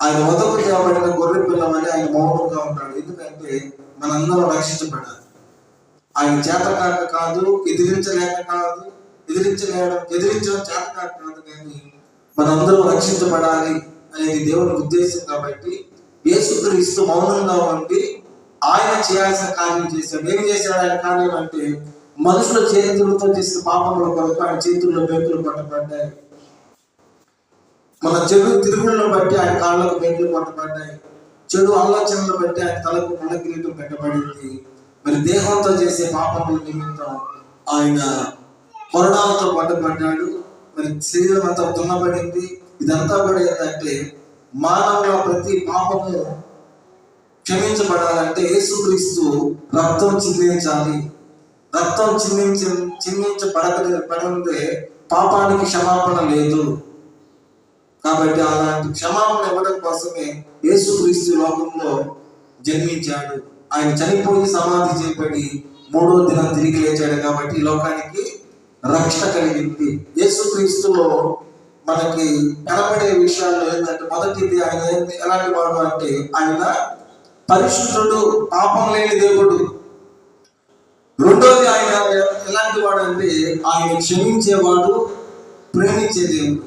ఆయన వదకు చేయబడిన గొర్రె పిల్లమని ఆయన మౌనంగా ఉంటాడు. ఎందుకంటే మనందరం రక్షించబడాలి. ఆయన చేతకాక కాదు, ఎదిరించలేక కాదు, ఎదిరించడం చేతకాక కాదు, కానీ మనందరం రక్షించబడాలి అనేది దేవుని ఉద్దేశం. కాబట్టి యేసుక్రీస్తు మౌనంగా ఉండి ఆయన చేయాల్సిన కార్యం చేశాడు. ఏం చేశాడు ఆయన కార్యం అంటే, మనుషుల చేతులతో చేసిన పాపముల కొరకు ఆయన చేతుల్లో బెంకులు పట్టబడ్డాయి. మన చెడు తిరుగులను బట్టి ఆయన కాళ్ళకు బెంకులు పట్టబడ్డాయి. చెడు ఆలోచనలు బట్టి ఆయన తలకు ముళ్ళ కిరీటం పెట్టబడింది. మరి దేహంతో చేసే పాపముల నిమిత్తం ఆయన కొరడాలతో పట్టబడ్డాడు. మరి శరీరం అంతా దున్నబడింది. ఇదంతా కూడా ఏంటంటే, మానవుల ప్రతి పాపము క్షమించబడాలంటే యేసుక్రీస్తు రక్తం చిందించాలి. రక్తం చిందించబడదే పాపానికి క్షమాపణ లేదు. కాబట్టి అలాంటి క్షమాపణ ఇవ్వడం కోసమే యేసుక్రీస్తు లోకంలో జన్మించాడు. ఆయన చనిపోయి సమాధి చేయబడి 3వ దినం తిరిగి లేచాడు. కాబట్టి ఈ లోకానికి రక్షణ కలిగింది. యేసుక్రీస్తులో మనకి కనబడే విషయాల్లో ఏంటంటే, మొదటిది ఆయన ఎలాంటి వాడు అంటే, ఆయన పరిశుద్ధుడు, పాపం లేని దేవుడు. రెండోది ఆయన ఎలాంటి వాడు అంటే, ఆయన క్షమించేవాడు, ప్రేమించే దేవుడు.